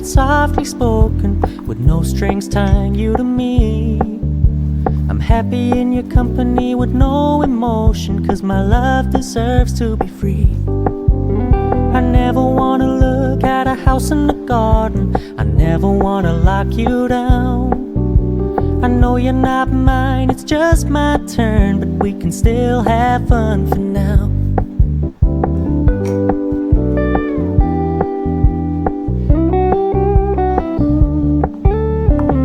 it's softly spoken, with no strings tying you to me. I'm happy in your company with no emotion, 'cause my love deserves to be free. I never wanna look at a house in the garden, I never wanna lock you down. I know you're not mine, it's just my turn, but we can still have fun for now.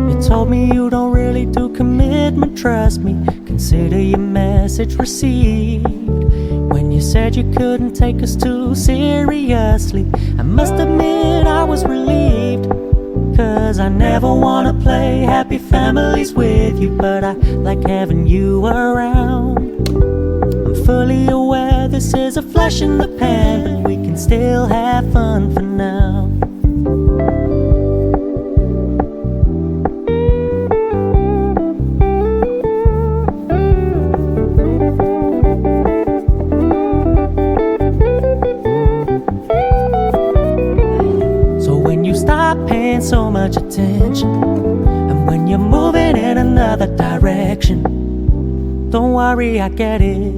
You told me you don't really do commitment, trust me, consider your message received. When you said you couldn't take us too seriously, I must admit I was relieved. 'Cause I never wanna play happy families with you, but I like having you around. I'm fully aware this is a flash in the pan, but we can still have fun for now. Paying so much attention, and when you're moving in another direction, don't worry, I get it.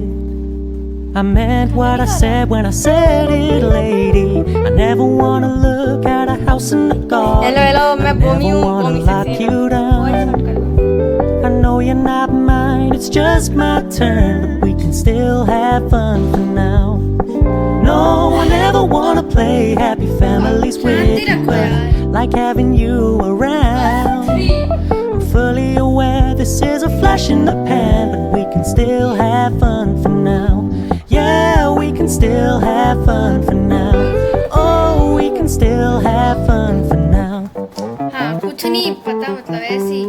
I meant what I said when I said it, lady. I never wanna look at a house in the garden, I never wanna lock you down. I know you're not mine, it's just my turn, but we can still have fun for now. No, I never wanna play happy families with you, but I like having you around. I'm fully aware this is a flash in the pan, but we can still have fun for now. Yeah, we can still have fun for now. Oh, we can still have fun for now. हाँ कुछ नहीं पता, मतलब ऐसी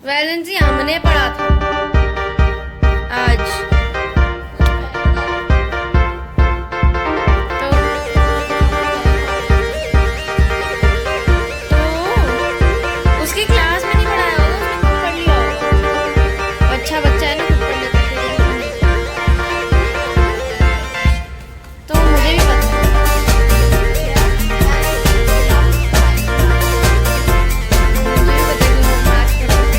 valency हमने पढ़ा था आज। उसकी क्लास में नहीं पढ़ाया होगा, उसने खुद पढ़ लिया होगा। अच्छा बच्चा है ना, खुद पढ़ लेता है। तो मुझे भी पता है। मुझे भी पता है कि वो मैथ्स पढ़ता है।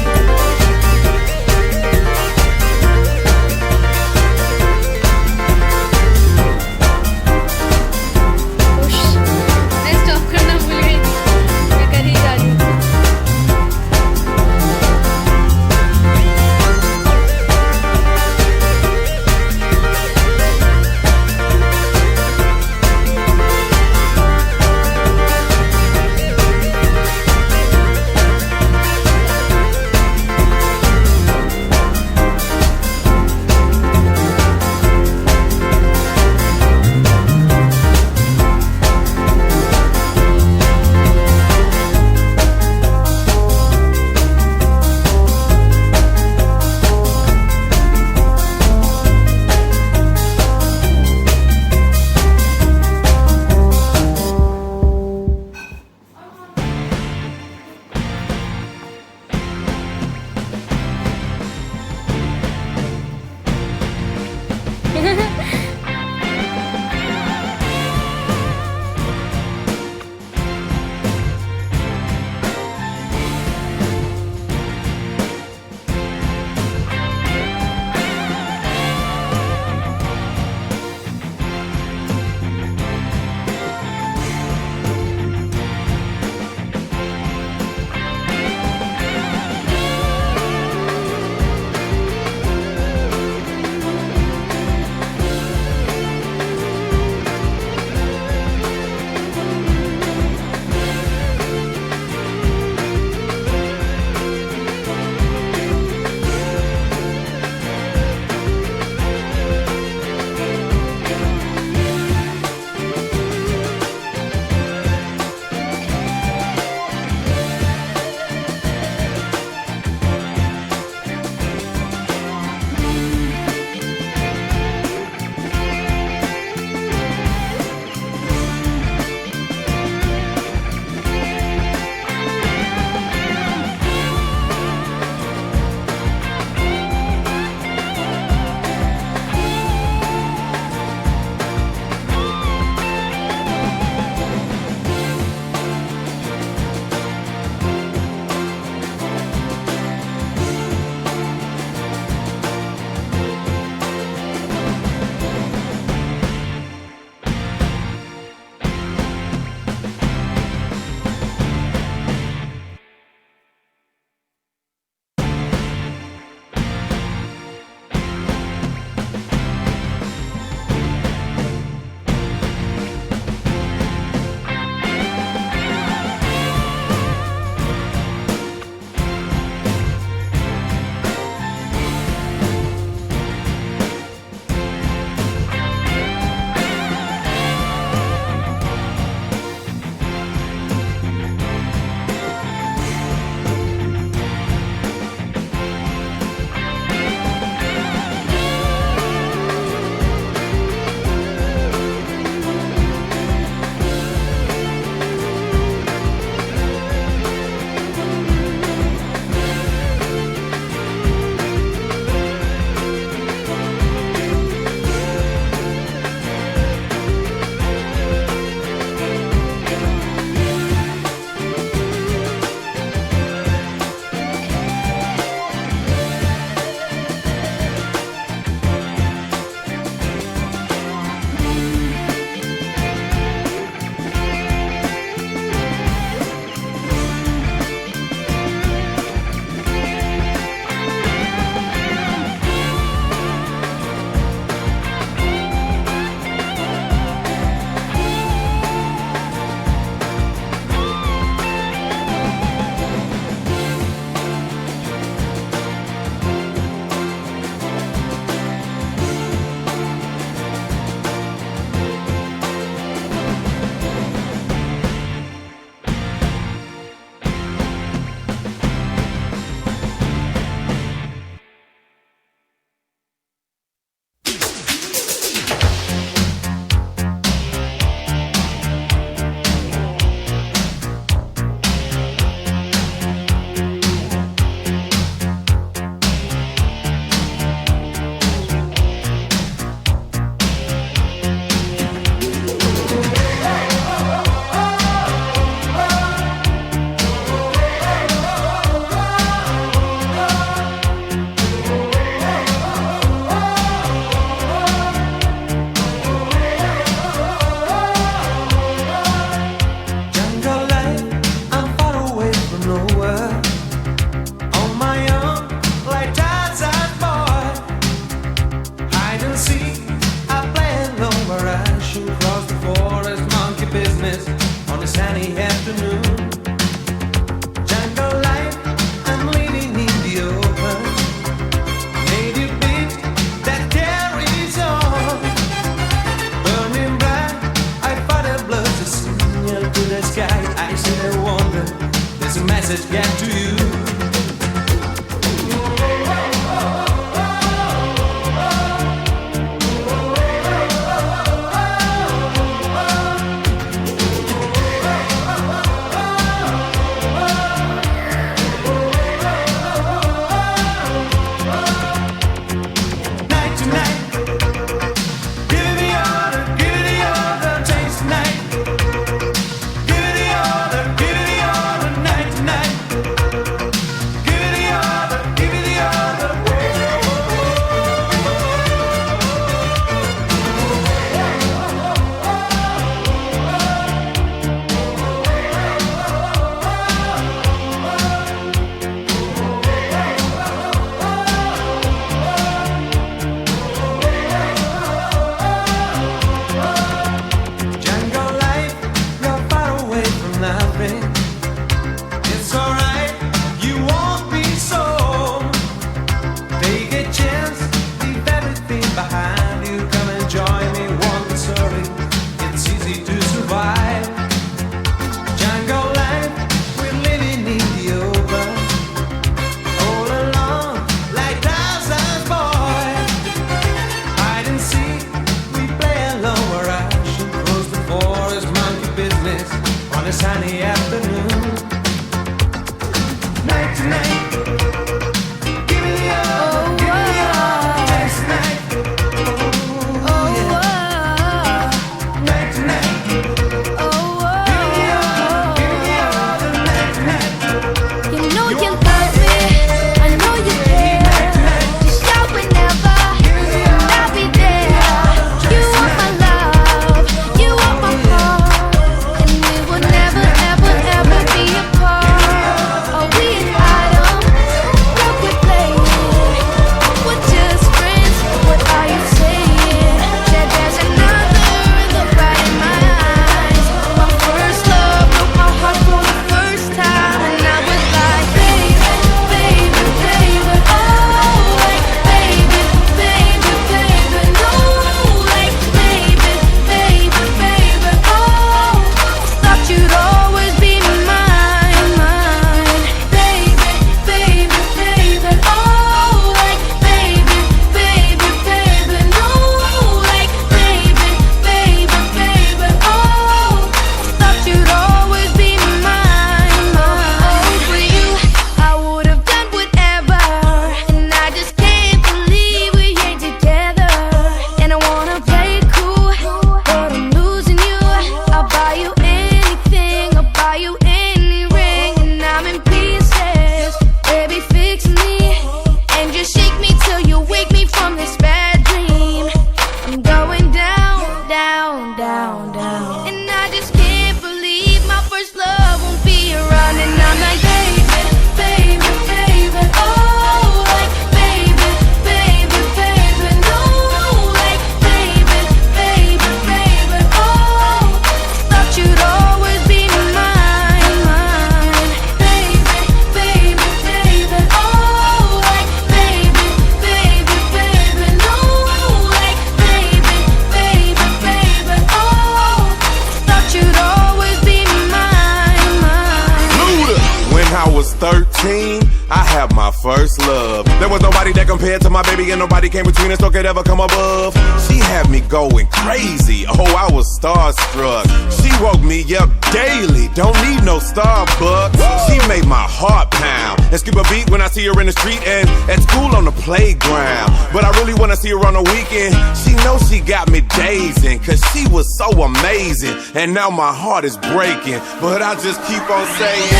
13, I had my first love. There was nobody that compared to my baby, and nobody came between us or could ever come above. She had me going crazy, oh, I was starstruck. She woke me up daily, don't need no Starbucks. She made my heart pound and skip a beat when I see her in the street and at school on the playground. But I really wanna see her on the weekend. She knows she got me dazing, cause she was so amazing. And now my heart is breaking, but I just keep on saying,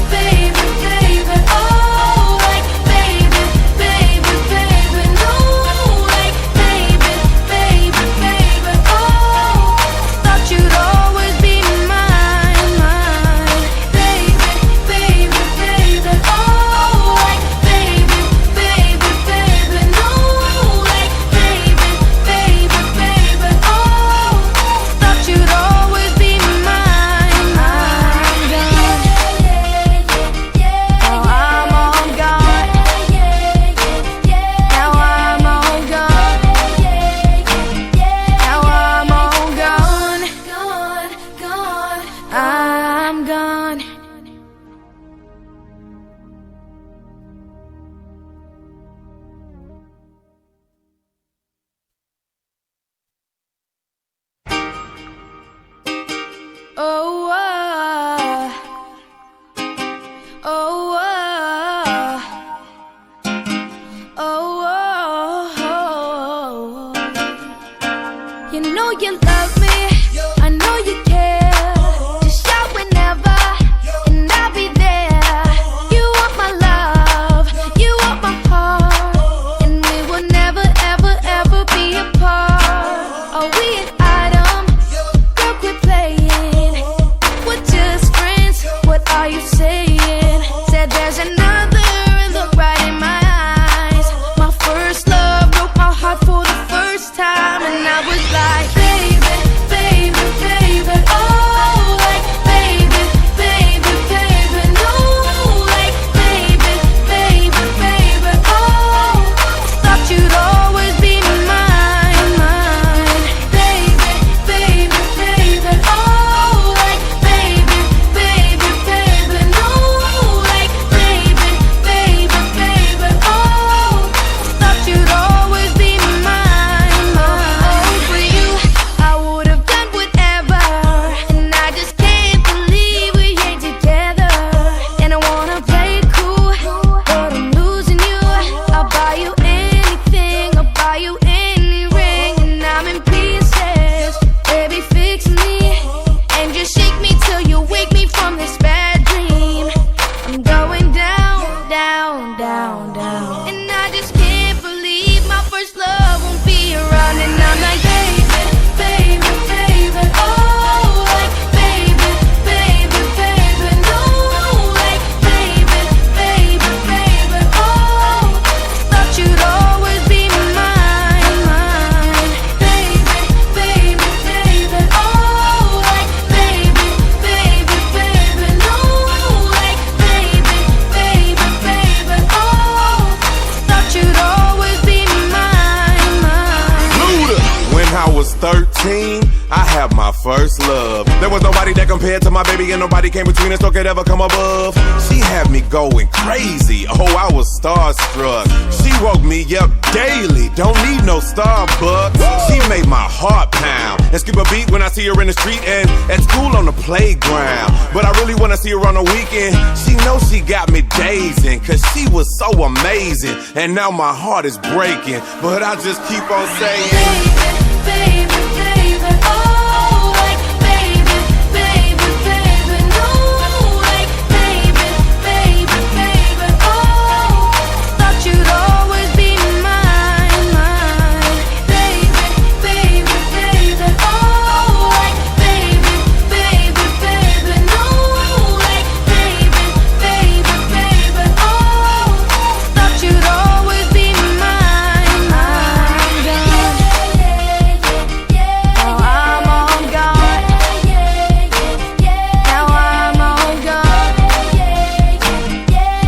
baby, baby, oh, like baby, baby, baby, no, like baby, baby, baby, oh, thought you'd always be mine, mine, baby, baby, baby, oh, like baby, baby, baby, no, like baby, baby, baby, oh, thought you'd always be mine, I'm gone. I'm gone. Oh, oh, oh, you know you love me, I know you care. Just shout whenever, and I'll be there. You want my love, you want my heart, and we will never, ever, ever be apart. Are we an item? Girl, quit playing. We're just friends, what are you saying? Said there's another, look right in my eyes. My first love broke my heart for the first time, and I was like, baby, 13, I have my first love. There was nobody that compared to my baby, and nobody came between us or could ever come above. She had me going crazy, oh, I was starstruck. She woke me up daily, don't need no Starbucks. She made my heart pound and skip a beat when I see her in the street and at school on the playground. But I really wanna see her on the weekend. She knows she got me dazing, cause she was so amazing. And now my heart is breaking, but I just keep on saying, baby, baby, oh, like baby, baby, baby, no, like baby, baby, baby, oh, thought you'd always be mine, mine, baby, baby, baby, oh, like baby, baby, baby, no, like baby, baby, baby, oh, thought you'd always be mine, mine, now I'm on God. Now I'm on God.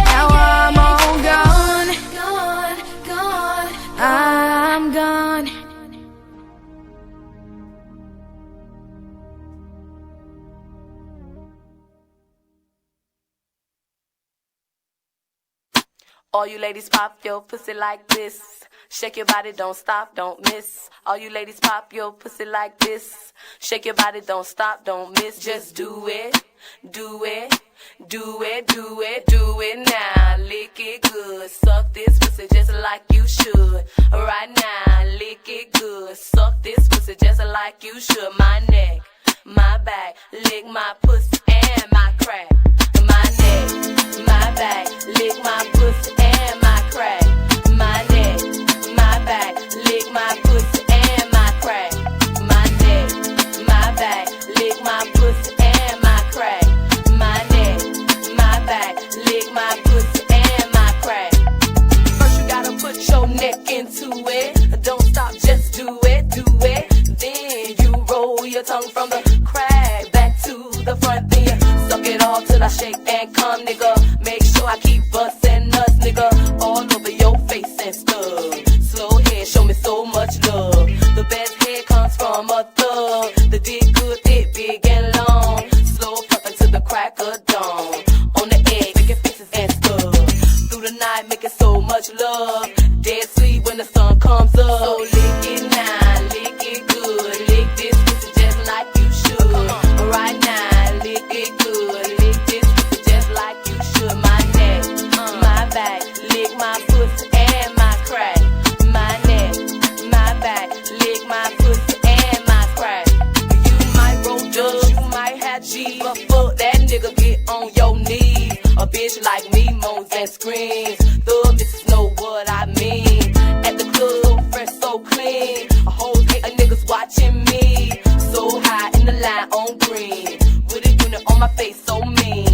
Now I'm on gone, gone, gone. I'm gone. All you ladies pop your pussy like this. Shake your body, don't stop, don't miss. All you ladies pop your pussy like this. Shake your body, don't stop, don't miss. Just do it, do it, do it, do it, do it now. Lick it good, suck this pussy just like you should. Right now, lick it good, suck this pussy just like you should. My neck, my back, lick my pussy and my crack. My neck, my back, lick my pussy and my crack. My neck, my back, lick my pussy and my crack. My neck, my back, lick my pussy and my crack. My neck, my back, lick my pussy and my crack. First you gotta put your neck into it. Don't stop, just do it, do it. Then you roll your tongue from the crack back to the front. Then you suck it all till I shake and come, nigga. Make sure I keep bustin' nuts, nigga, all over your face and stuff. Slow head, show me so much love. The best head comes from a thug. The dick good, thick, big and long. Slow puffin' to the crack of dawn. On the edge, making faces and stuff. Through the night, making so much love. Dead sweet when the sun comes up. So lick it now, lick it good. Lick this pussy just like you should. Right now, lick it good. Lick this pussy just like you should. My neck, my back, lick my pussy and my crack. My neck, my back, lick my pussy and my crack. You might roll dubs, you might have G, but fuck that nigga, get on your knees. A bitch like me moans and screams. Thug bitches know what I mean. At the club, so fresh, so clean. A whole hate of niggas watching me. So high in the line on green. With a unit on my face, so mean.